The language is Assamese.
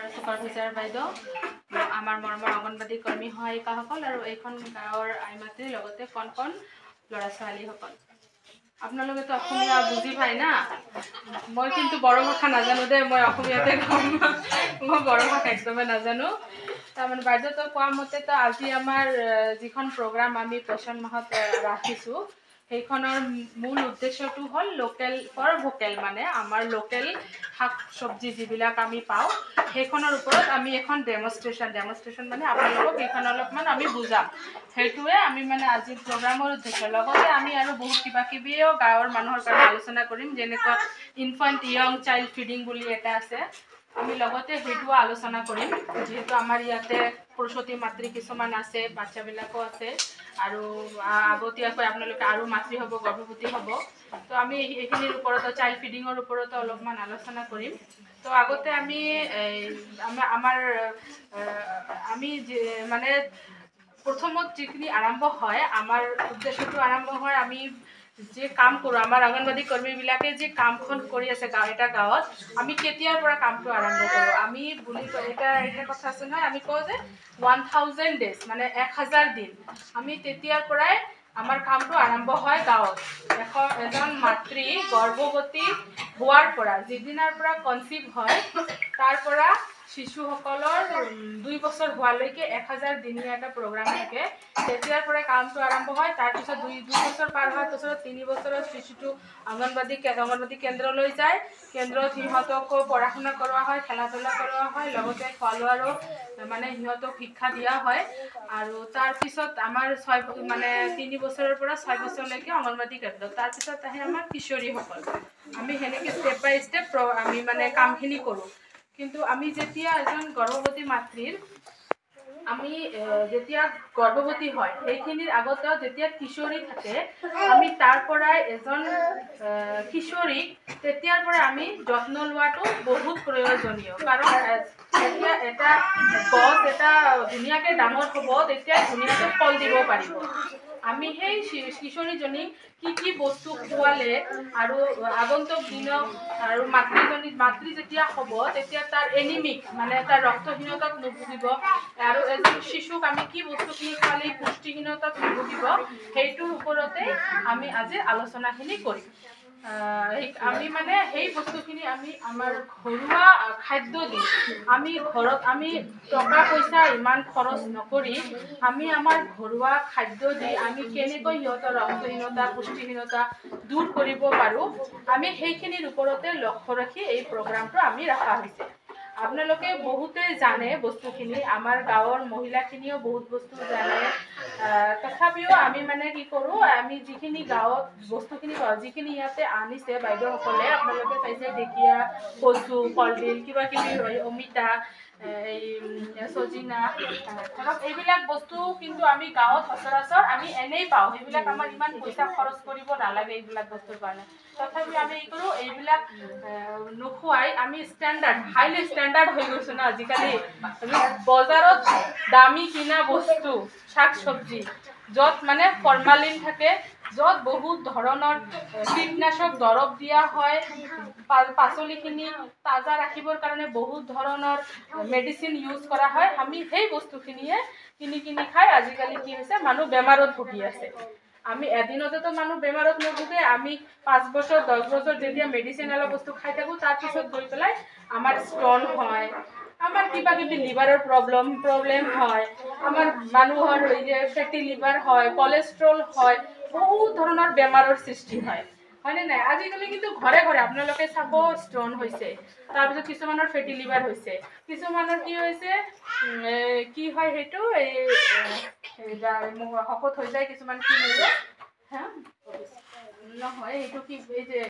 আমাৰ সুপাৰভাইজাৰ বাইদেউ, আমাৰ মৰমৰ অংগনবাদী কৰ্মী সহায়িকাসকল আৰু এইখন গাঁৱৰ আই মাতৃৰ লগতে কণ কণ ল'ৰা ছোৱালীসকল। আপোনালোকেতো অসমীয়া বুজি পায় না? মই কিন্তু বড়ো ভাষা নাজানো দেই, মই অসমীয়াতে কম, মই বড়ো ভাষা একদমেই নাজানো। তাৰমানে বাইদেউতো কোৱা মতেতো আজি আমাৰ যিখন প্ৰগ্ৰাম আমি পোষণ মাহত ৰাখিছোঁ, সেইখনৰ মূল উদ্দেশ্যটো হ'ল লোকেল ফৰ ভোকেল, মানে আমাৰ লোকেল শাক চব্জি যিবিলাক আমি পাওঁ সেইখনৰ ওপৰত আমি এখন ডেমনষ্ট্ৰেশ্যন মানে আপোনালোকক সেইখন অলপমান আমি বুজাম, সেইটোৱে আমি মানে আজি প্ৰগ্ৰামৰ উদ্দেশ্য। লগতে আমি আৰু বহুত কিবা কিবিও গাঁৱৰ মানুহৰ কাৰণে আলোচনা কৰিম, যেনেকুৱা ইনফেণ্ট য়ং চাইল্ড ফিডিং বুলি এটা আছে, আমি লগতে সেইটোও আলোচনা কৰিম। যিহেতু আমাৰ ইয়াতে প্ৰসূতি মাতৃ কিছুমান আছে, বাচ্চাবিলাকো আছে, আৰু আগতীয়াকৈ আপোনালোকে আৰু মাতৃ হ'ব, গৰ্ভৱতী হ'ব। তো আমি এইখিনিৰ ওপৰতো চাইল্ড ফিডিঙৰ ওপৰতো অলপমান আলোচনা কৰিম। তো আগতে আমি আমি মানে প্ৰথমত যিখিনি আৰম্ভ হয়, আমাৰ উদ্দেশ্যটো আৰম্ভ হয়, আমি যে কাম কৰোঁ, আমাৰ অংগনবাদী কৰ্মীবিলাকে যে কামখন কৰি আছে এটা গাঁৱত, আমি কেতিয়াৰ পৰা কামটো আৰম্ভ কৰোঁ। আমি বুলি এটা কথা আছে নহয়, আমি কওঁ যে 1000 days মানে 1000 দিন, আমি তেতিয়াৰ পৰাই আমাৰ কামটো আৰম্ভ হয় গাঁৱত। এজন মাতৃ গৰ্ভৱতী হোৱাৰ পৰা, যিদিনাৰ পৰা কনচিভ হয়, তাৰ পৰা শিশুসকলৰ 2 বছৰ হোৱালৈকে 1000 দিনীয়া এটা প্ৰগ্ৰাম থাকে, তেতিয়াৰ পৰাই কামটো আৰম্ভ হয়। তাৰপিছত 2 বছৰ পাৰ হোৱাৰ পিছত 3 বছৰত শিশুটো অংগনবাদী কেন্দ্ৰলৈ যায়। কেন্দ্ৰত সিহঁতকো পঢ়া শুনা কৰোৱা হয়, খেলা ধূলা কৰোৱা হয়, লগতে খোৱা লোৱাৰো মানে সিহঁতক শিক্ষা দিয়া হয়। আৰু তাৰপিছত আমাৰ 3 বছৰৰ পৰা 6 বছৰলৈকে অংগনবাদী কেন্দ্ৰ। তাৰপিছত আহে আমাৰ কিশোৰীসকল। আমি সেনেকৈ ষ্টেপ বাই ষ্টেপ আমি মানে কামখিনি কৰোঁ। কিন্তু আমি যেতিয়া এজন গৰ্ভৱতী মাতৃৰ যেতিয়া গৰ্ভৱতী হয়, সেইখিনিৰ আগতেও যেতিয়া কিশোৰী থাকে, আমি তাৰ পৰাই এজন কিশোৰীক তেতিয়াৰ পৰা আমি যত্ন লোৱাটো বহুত প্ৰয়োজনীয়। কাৰণ যেতিয়া এটা গছ ধুনীয়াকৈ ডাঙৰ হ'ব, তেতিয়া ধুনীয়াকৈ ফল দিব পাৰিব। আমি সেই কিশোৰীজনীক কি বস্তু খোৱালে আৰু আগন্তুক দিনত আৰু মাতৃ যেতিয়া হ'ব, তেতিয়া তাৰ এনিমিক মানে তাৰ ৰক্তহীনতাত নুভুগিব, আৰু এজন শিশুক আমি কি বস্তুখিনি খোৱালে পুষ্টিহীনতাত নুভুগিব, সেইটোৰ ওপৰতে আমি আজি আলোচনাখিনি কৰিম। আমি মানে সেই বস্তুখিনি আমি আমাৰ ঘৰুৱা খাদ্য দি, আমি ঘৰত আমি টকা পইচা ইমান খৰচ নকৰি, আমি আমাৰ ঘৰুৱা খাদ্য দি আমি কেনেকৈ সিহঁতৰ ৰক্তহীনতা পুষ্টিহীনতা দূৰ কৰিব পাৰোঁ, আমি সেইখিনিৰ ওপৰতে লক্ষ্য ৰাখি এই প্ৰগ্ৰামটো আমি ৰখা হৈছে। আপোনালোকে বহুতেই জানে বস্তুখিনি, আমাৰ গাঁৱৰ মহিলাখিনিও বহুত বস্তু জানে। তথাপিও আমি মানে কি কৰোঁ, আমি যিখিনি গাঁৱত বস্তুখিনি পাওঁ, যিখিনি ইয়াতে আনিছে বাইদেউসকলে, আপোনালোকে চাইছে ঢেকীয়া, কচু, কলডিল, কিবা কিবি, অমিতা, চজিনা, এইবিলাক বস্তু কিন্তু আমি গাঁৱত সচৰাচৰ আমি এনেই পাওঁ। সেইবিলাক আমাৰ ইমান পইচা খৰচ কৰিব নালাগে এইবিলাক বস্তুৰ কাৰণে। তথাপি আমি এই কৰোঁ, এইবিলাক নোখোৱাই আমি হাইলি ষ্টেণ্ডাৰ্ড হৈ গৈছোঁ না আজিকালি। বজাৰত দামী কিনা বস্তু শাক চব্জি, য'ত মানে ফৰ্মালিন থাকে, য'ত বহুত ধৰণৰ কীটনাশক দৰৱ দিয়া হয়, পাচলিখিনি তাজা ৰাখিবৰ কাৰণে বহুত ধৰণৰ মেডিচিন ইউজ কৰা হয়, আমি সেই বস্তুখিনিয়ে কিনি খাই আজিকালি কি হৈছে, মানুহ বেমাৰত ভুগি আছে। আমি এদিনতেতো মানুহ বেমাৰত নুভুগে, আমি 5 বছৰ 10 বছৰ যেতিয়া মেডিচিন অলপ বস্তু খাই থাকোঁ, তাৰপিছত গৈ পেলাই আমাৰ ষ্টন হয়, আমাৰ কিবা কিবি লিভাৰৰ প্ৰব্লেম হয়, আমাৰ মানুহৰ ফেটি লিভাৰ হয়, কলেষ্ট্ৰল হয়, বহুত ধৰণৰ বেমাৰৰ সৃষ্টি হয়, হয়নে নাই? আজিকালি কিন্তু ঘৰে ঘৰে আপোনালোকে চাব ষ্টন হৈছে, তাৰপিছত কিছুমানৰ ফেটি লিভাৰ হৈছে, কিছুমানৰ কি হৈছে, কি হয় সেইটো শকত হৈ যায়, কিছুমান কি হৈ যায়, নহয় এইটো কি, এই যে